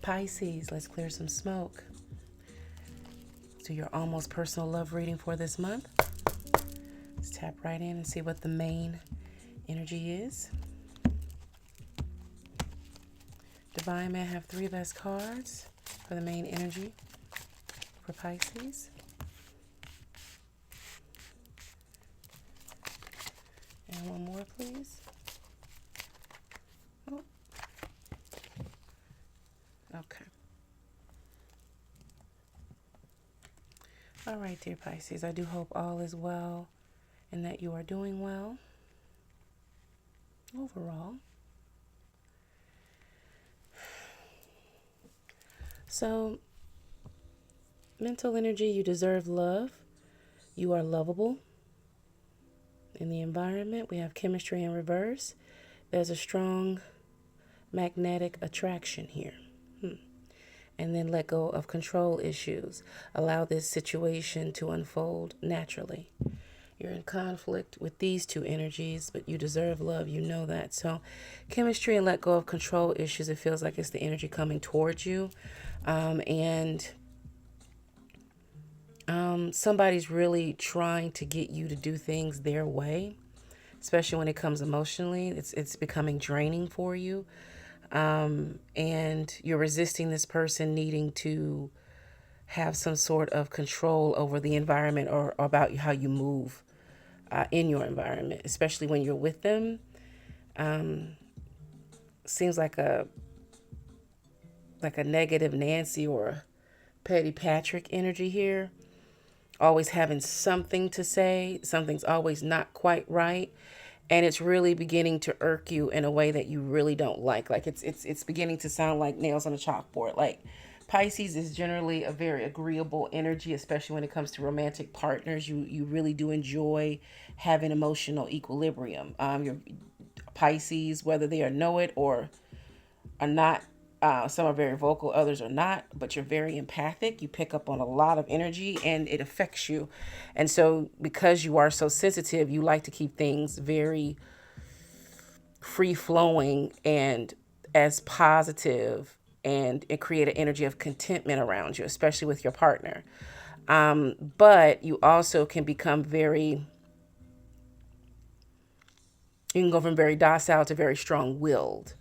Pisces, let's clear some smoke. Do your almost personal love reading for this month. Let's tap right in and see what the main energy is. Divine, may I have 3 best cards for the main energy for Pisces? And one more, please. Oh. Okay. All right, dear Pisces, I do hope all is well and that you are doing well overall. So, mental energy, you deserve love. You are lovable. In the environment, we have chemistry in reverse. There's a strong magnetic attraction here. And then let go of control issues. Allow this situation to unfold naturally. You're in conflict with these 2 energies, but you deserve love. You know that. So chemistry and let go of control issues. It feels like it's the energy coming towards you. Somebody's really trying to get you to do things their way, especially when it comes emotionally. It's becoming draining for you. And you're resisting this person needing to have some sort of control over the environment or about how you move in your environment, especially when you're with them. Seems like a negative Nancy or a petty Patrick energy here. Always having something to say. Something's always not quite right. And it's really beginning to irk you in a way that you really don't like. Like it's beginning to sound like nails on a chalkboard. Like Pisces is generally a very agreeable energy, especially when it comes to romantic partners. You really do enjoy having emotional equilibrium. Your Pisces, whether they know it or are not, some are very vocal, others are not, but you're very empathic. You pick up on a lot of energy and it affects you. And so because you are so sensitive, you like to keep things very free flowing and as positive and create an energy of contentment around you, especially with your partner. But you also can become you can go from very docile to very strong-willed.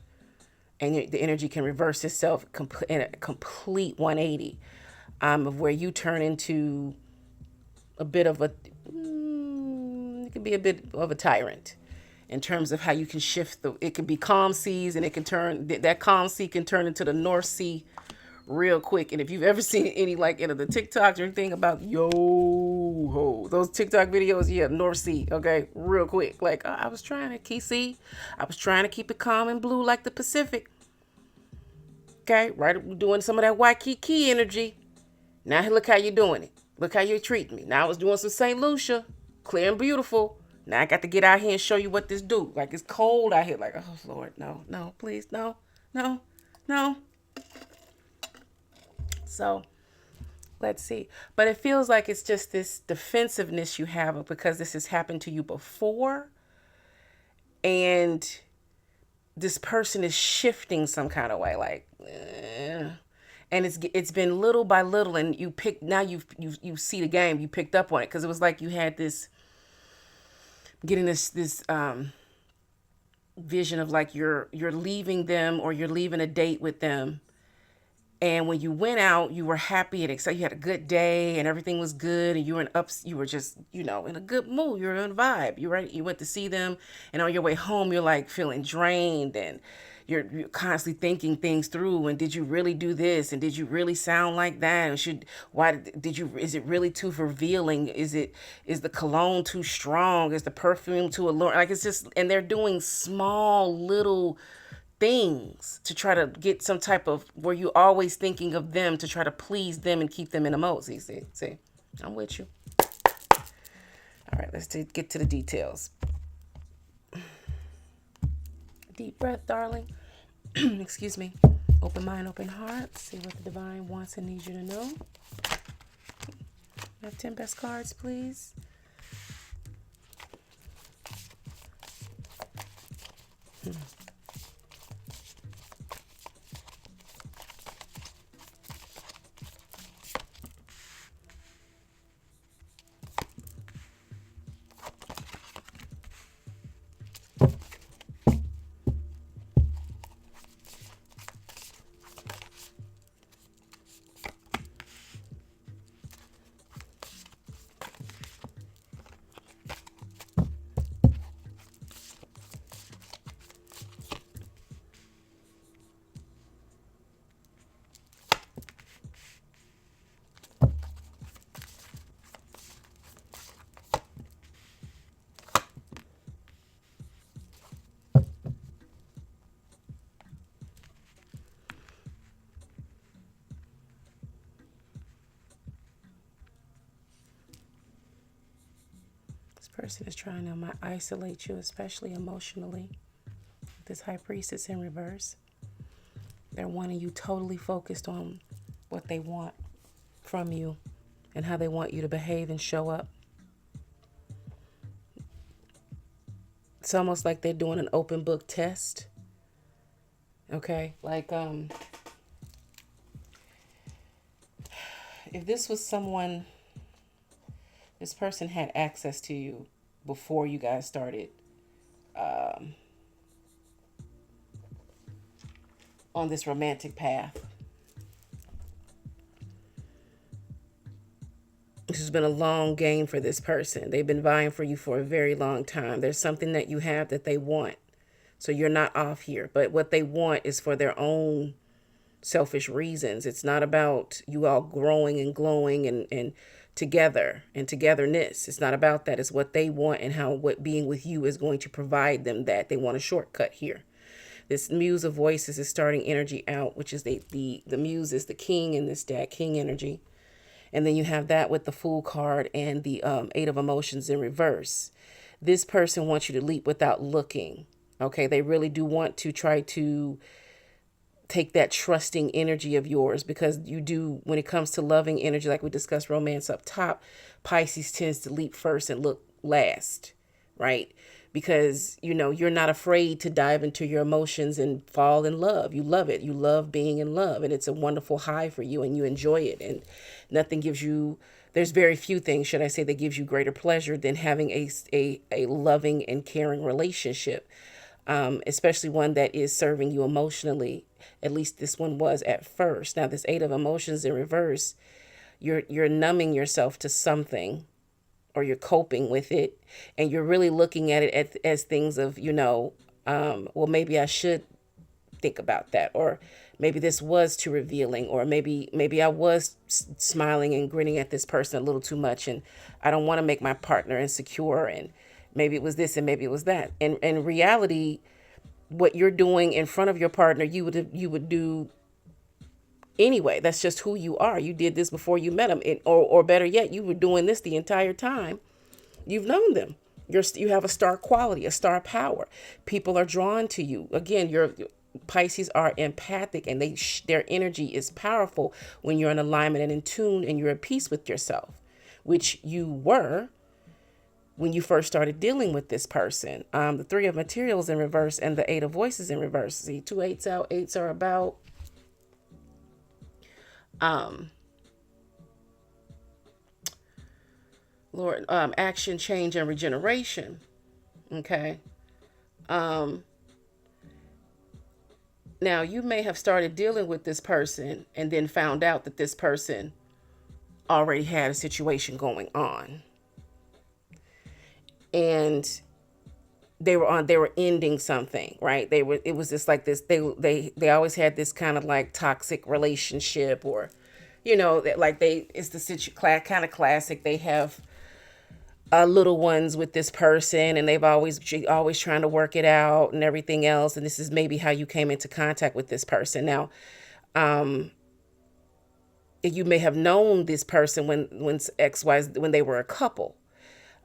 And the energy can reverse itself in a complete 180, of where you turn into a bit of it can be a bit of a tyrant in terms of how you can shift it can be calm seas and it can that calm sea can turn into the North Sea real quick. And if you've ever seen any the TikToks or anything about those TikTok videos, North Sea, okay, real quick. Like I was trying to I was trying to keep it calm and blue like the Pacific. Okay, right, doing some of that Waikiki energy. Now look how you're doing it. Look how you're treating me. Now I was doing some St. Lucia, clear and beautiful. Now I got to get out here and show you what this do. Like it's cold out here. Like, oh Lord, no, please, no. So let's see. But it feels like it's just this defensiveness you have because this has happened to you before. And this person is shifting some kind of way, like, and it's been little by little, and you see the game, you picked up on it because it was like you had this vision of like you're leaving them or you're leaving a date with them. And when you went out, you were happy and excited. You had a good day and everything was good. And you were just, in a good mood. You were in a vibe. You went to see them. And on your way home, you're like feeling drained and you're constantly thinking things through. And did you really do this? And did you really sound like that? Is it really too revealing? Is the cologne too strong? Is the perfume too alluring? Like it's just, and they're doing small little things to try to get some type of where you always thinking of them to try to please them and keep them in a mode. See, I'm with you. All right, let's get to the details. Deep breath, darling. Excuse me. Open mind, open heart. See what the divine wants and needs you to know. I have 10 best cards, please. Person is trying to isolate you, especially emotionally. This High Priestess in reverse. They're wanting you totally focused on what they want from you and how they want you to behave and show up. It's almost like they're doing an open book test. Okay? Like, if this was someone, this person had access to you before you guys started on this romantic path. This has been a long game for this person. They've been vying for you for a very long time. There's something that you have that they want. So you're not off here. But what they want is for their own selfish reasons. It's not about you all growing and glowing and together and togetherness. It's not about that. It's what they want and how what being with you is going to provide them that. They want a shortcut here. This Muse of Voices is starting energy out, which is the Muse is the king in this deck, king energy. And then you have that with the Fool card and the Eight of Emotions in reverse. This person wants you to leap without looking. Okay, they really do want to try to take that trusting energy of yours, because you do, when it comes to loving energy, like we discussed romance up top, Pisces tends to leap first and look last, right? Because, you know, you're not afraid to dive into your emotions and fall in love. You love it. You love being in love, and it's a wonderful high for you, and you enjoy it. And nothing gives you, there's very few things, should I say, that gives you greater pleasure than having a loving and caring relationship, especially one that is serving you emotionally. At least this one was at first. Now, this Eight of Emotions in reverse, you're numbing yourself to something, or you're coping with it, and you're really looking at it as things of, you know, well, maybe I should think about that, or maybe this was too revealing, or maybe I was smiling and grinning at this person a little too much, and I don't want to make my partner insecure, and maybe it was this and maybe it was that. And in reality, what you're doing in front of your partner, you would do anyway. That's just who you are. You did this before you met them, or better yet, you were doing this the entire time you've known them. You have a star quality, a star power. People are drawn to you. Again, your Pisces are empathic, and their energy is powerful when you're in alignment and in tune, and you're at peace with yourself, which you were when you first started dealing with this person. The Three of Materials in reverse and the Eight of Voices in reverse. See, 2 8s out. 8s are about action, change, and regeneration. Okay. Now, you may have started dealing with this person and then found out that this person already had a situation going on, and they were ending something, right? It was just like this. They always had this kind of like toxic relationship, or, you know, like it's the kind of classic. They have little ones with this person, and they've always trying to work it out and everything else. And this is maybe how you came into contact with this person. Now, you may have known this person when they were a couple.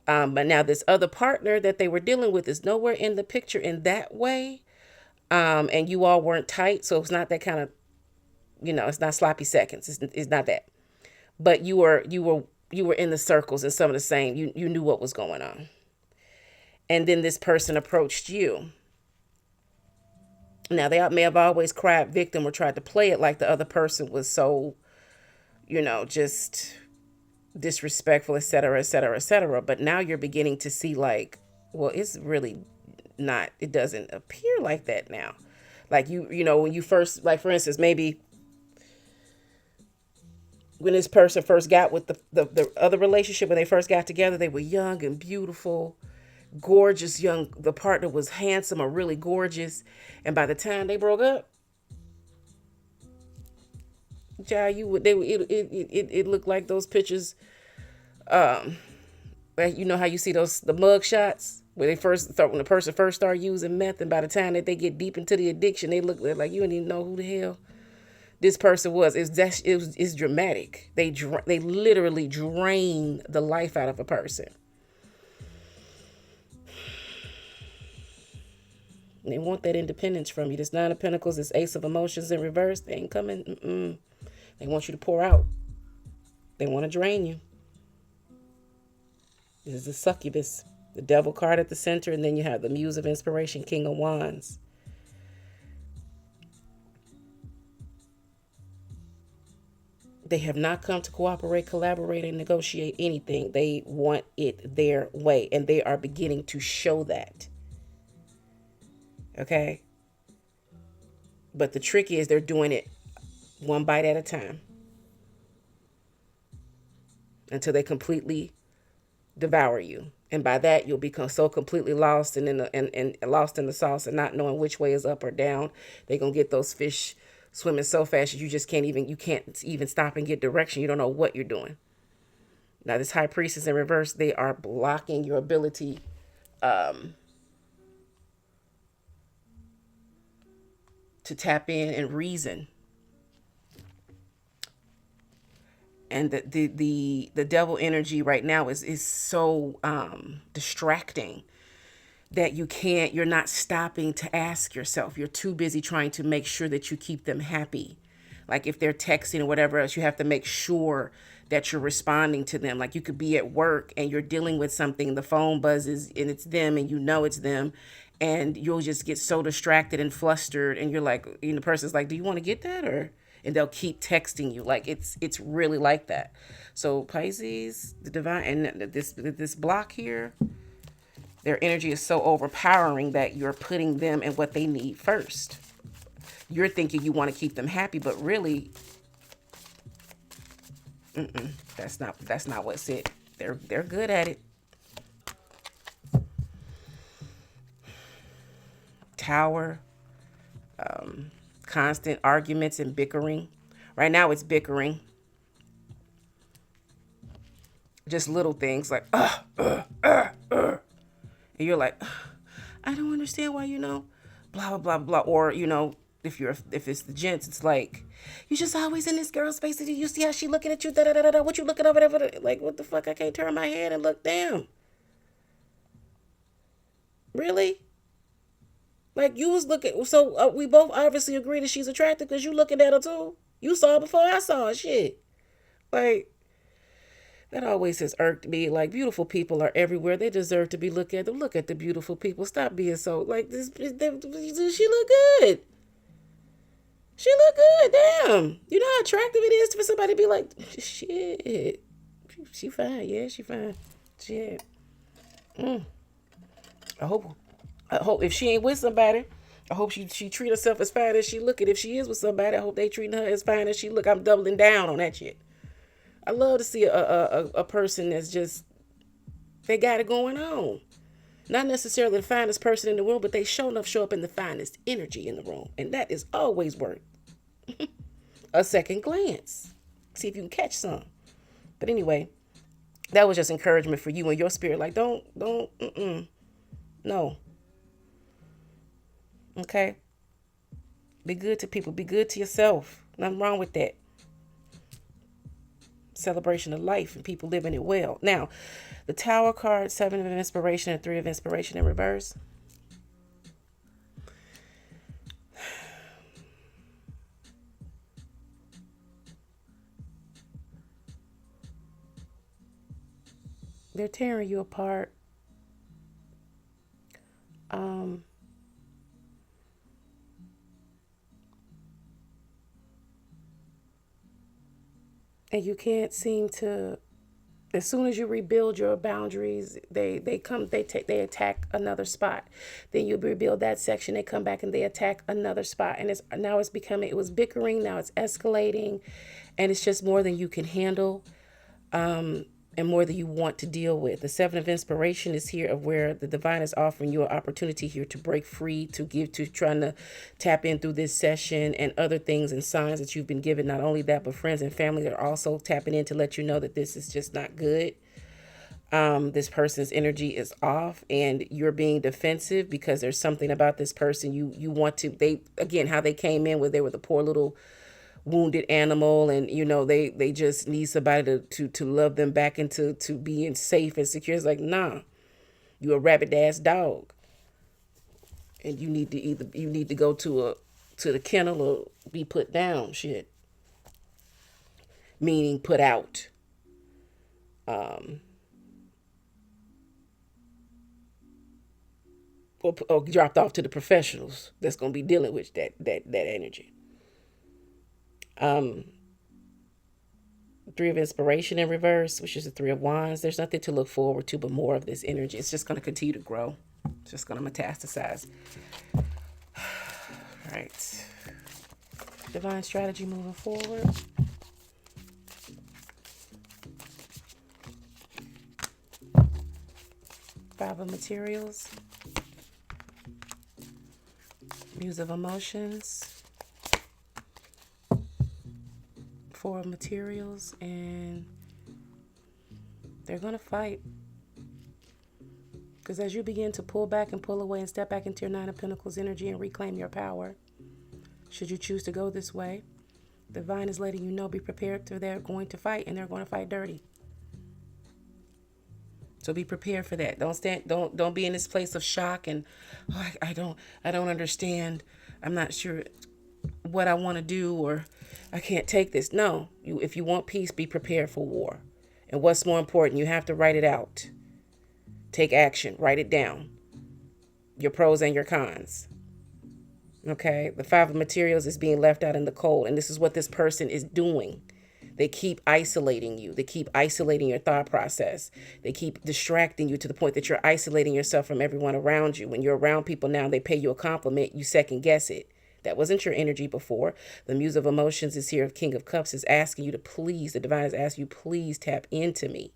But now this other partner that they were dealing with is nowhere in the picture in that way. And you all weren't tight. So it's not that kind of, you know, it's not sloppy seconds. It's not that. But you were in the circles and some of the same. You knew what was going on. And then this person approached you. Now, they may have always cried victim or tried to play it like the other person was so, you know, just disrespectful, et cetera, et cetera, et cetera. But now you're beginning to see like, well, it's really not, it doesn't appear like that now. Like you know, when you first, like for instance, maybe when this person first got with the other relationship, when they first got together, they were young and beautiful, gorgeous, young. The partner was handsome or really gorgeous. And by the time they broke up, it looked like those pictures. You know how you see the mug shots where when the person first started using meth, and by the time that they get deep into the addiction, they look like you don't even know who the hell this person was. It's dramatic. They literally drain the life out of a person. They want that independence from you. This Nine of Pentacles, this Ace of Emotions in reverse, they ain't coming. They want you to pour out. They want to drain you. This is the succubus, the devil card at the center, and then you have the Muse of Inspiration, King of Wands. They have not come to cooperate, collaborate, and negotiate anything. They want it their way, and they are beginning to show that. Okay? But the trick is they're doing it one bite at a time until they completely devour you. And by that, you'll become so completely lost and lost in the sauce and not knowing which way is up or down. They're going to get those fish swimming so fast you just can't even stop and get direction. You don't know what you're doing. Now, this High Priestess in reverse, they are blocking your ability to tap in and reason. And the devil energy right now is so distracting that you're not stopping to ask yourself. You're too busy trying to make sure that you keep them happy. Like if they're texting or whatever else, you have to make sure that you're responding to them. Like you could be at work and you're dealing with something, the phone buzzes and it's them and you know it's them. And you'll just get so distracted and flustered. And you're like, the person's like, do you want to get that? And they'll keep texting you. Like it's really like that. So Pisces, the divine, and this block here, their energy is so overpowering that you're putting them in what they need first. You're thinking you want to keep them happy, but really, that's not what's it. They're good at it. Tower, constant arguments and bickering. Right now it's bickering. Just little things like, and you're like, I don't understand why, blah, blah, blah, blah. Or, if it's the gents, it's like, you just always in this girl's face. You see how she looking at you, da da da da. What you looking over there? Like, what the fuck? I can't turn my head and look down. Really? Like you was looking, so we both obviously agree that she's attractive because you looking at her too. You saw her before I saw her. Shit. Like, that always has irked me. Like, beautiful people are everywhere. They deserve to be looked at. Look at the beautiful people. Stop being so, like, she look good. She look good. Damn. You know how attractive it is for somebody to be like, shit. She fine. Yeah, she fine. Shit. I hope if she ain't with somebody, I hope she treat herself as fine as she look. And if she is with somebody, I hope they treating her as fine as she look. I'm doubling down on that shit. I love to see a person that's just, they got it going on. Not necessarily the finest person in the room, but they show up in the finest energy in the room. And that is always worth a second glance. See if you can catch some. But anyway, that was just encouragement for you and your spirit. Like, don't, no. Okay? Be good to people. Be good to yourself. Nothing wrong with that. Celebration of life and people living it well. Now, the Tower card, 7 of Inspiration and 3 of Inspiration in reverse. They're tearing you apart. And you can't seem to, as soon as you rebuild your boundaries, they attack another spot. Then you rebuild that section, they come back and they attack another spot. And it was bickering, now it's escalating, and it's just more than you can handle. And more than you want to deal with. The 7 of Inspiration is here, of where the divine is offering you an opportunity here to break free, to trying to tap in through this session and other things and signs that you've been given. Not only that, but friends and family are also tapping in to let you know that this is just not good. This person's energy is off and you're being defensive because there's something about this person you want to, how they came in where they were the poor little wounded animal, and they just need somebody to love them back into being safe and secure. It's like, nah, you a rabid ass dog. And you need to go to the kennel or be put down. Shit. Meaning put out. Or dropped off to the professionals that's going to be dealing with that energy. Three of inspiration in reverse, which is the three of wands. There's nothing to look forward to but more of this energy. It's just going to continue to grow. It's just going to metastasize. All right. Divine strategy moving forward. Five of materials. Muse of emotions. Four of materials. And they're going to fight. Because as you begin to pull back and pull away and step back into your Nine of Pentacles energy and reclaim your power, should you choose to go this way, Divine is letting you know, be prepared to they're going to fight, and they're going to fight dirty. So be prepared for that. Don't be in this place of shock and I don't understand. I'm not sure what I want to do, or I can't take this. No, if you want peace, be prepared for war. And what's more important, you have to write it out. Take action. Write it down. Your pros and your cons. Okay? The Five of Materials is being left out in the cold. And this is what this person is doing. They keep isolating you. They keep isolating your thought process. They keep distracting you to the point that you're isolating yourself from everyone around you. When you're around people now, they pay you a compliment. You second guess it. That wasn't your energy before. The Muse of Emotions is here. King of Cups is asking you to please. The Divine is asking you, please tap into me.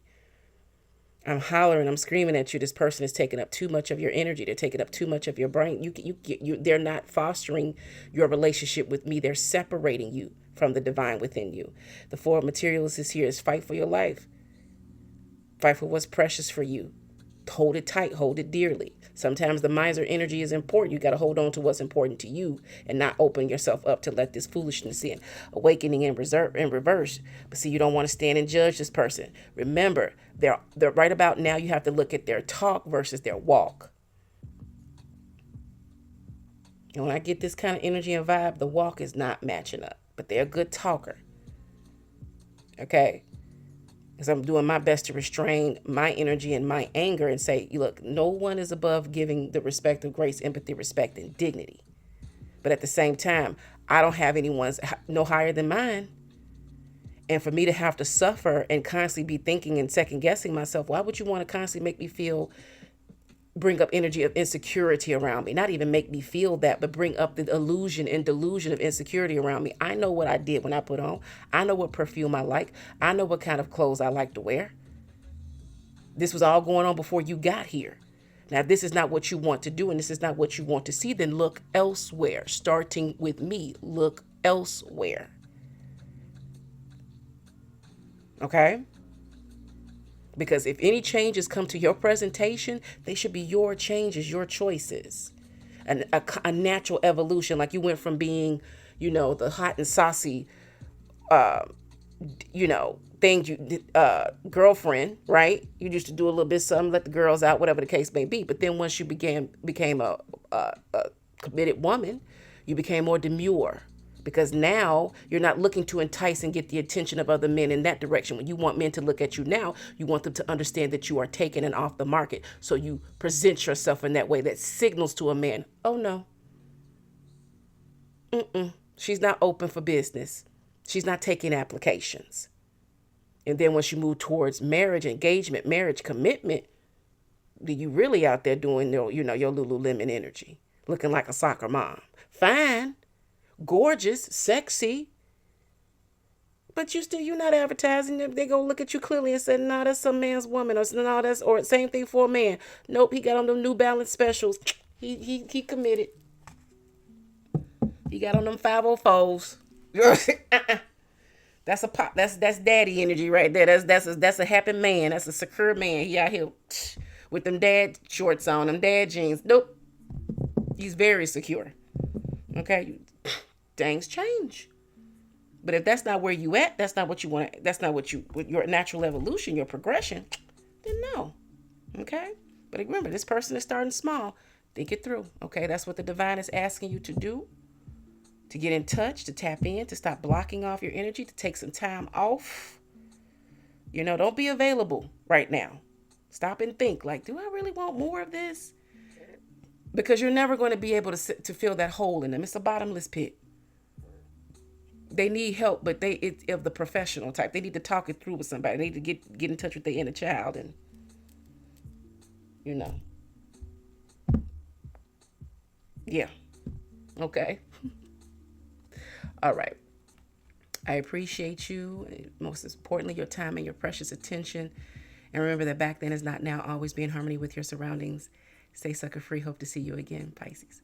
I'm hollering, I'm screaming at you. This person is taking up too much of your energy. They're taking up too much of your brain. They're not fostering your relationship with me. They're separating you from the divine within you. The Four of Materials is here. Is fight for your life. Fight for what's precious for you. Hold it tight. Hold it dearly. Sometimes the miser energy is important. You got to hold on to what's important to you and not open yourself up to let this foolishness in. Awakening in reverse. But see, you don't want to stand and judge this person. Remember, they're right about now. You have to look at their talk versus their walk. And when I get this kind of energy and vibe, the walk is not matching up. But they're a good talker. Okay? Because I'm doing my best to restrain my energy and my anger and say, look, no one is above giving the respect of grace, empathy, respect, and dignity. But at the same time, I don't have anyone's no higher than mine. And for me to have to suffer and constantly be thinking and second guessing myself, why would you want to constantly make me bring up energy of insecurity around me? Not even make me feel that, but bring up the illusion and delusion of insecurity around me. I know what I did when I put on. I know what perfume I like. I know what kind of clothes I like to wear. This was all going on before you got here. Now, if this is not what you want to do and this is not what you want to see, then look elsewhere. Starting with me, look elsewhere. Okay? Because if any changes come to your presentation, they should be your changes, your choices. And a natural evolution, like you went from being, the hot and saucy, thing girlfriend, right? You used to do a little bit of something, let the girls out, whatever the case may be. But then once you became a committed woman, you became more demure. Because now you're not looking to entice and get the attention of other men in that direction. When you want men to look at you now, you want them to understand that you are taken and off the market. So you present yourself in that way that signals to a man, oh no, she's not open for business. She's not taking applications. And then once you move towards marriage, engagement, marriage, commitment, then you really out there doing your Lululemon energy, looking like a soccer mom. Fine. Gorgeous, sexy, but you're not advertising. They gonna look at you clearly and say, no, that's some man's woman, or same thing for a man. Nope, he got on them New Balance specials. He committed. He got on them 504s. That's a pop. That's daddy energy right there. That's a happy man. That's a secure man. He out here with them dad shorts on, them dad jeans. Nope, he's very secure. Okay. Things change. But if that's not where you at, that's not what you want, that's not what your natural evolution, your progression, then no. Okay? But remember, this person is starting small. Think it through. Okay, that's what the divine is asking you to do. To get in touch, to tap in, to stop blocking off your energy, to take some time off. Don't be available right now. Stop and think, like, do I really want more of this? Because you're never going to be able to fill that hole in them. It's a bottomless pit. They need help, but it's of the professional type. They need to talk it through with somebody. They need to get in touch with their inner child, and you know, yeah, okay, all right. I appreciate you. Most importantly, your time and your precious attention. And remember that back then is not now. Always be in harmony with your surroundings. Stay sucker free. Hope to see you again, Pisces.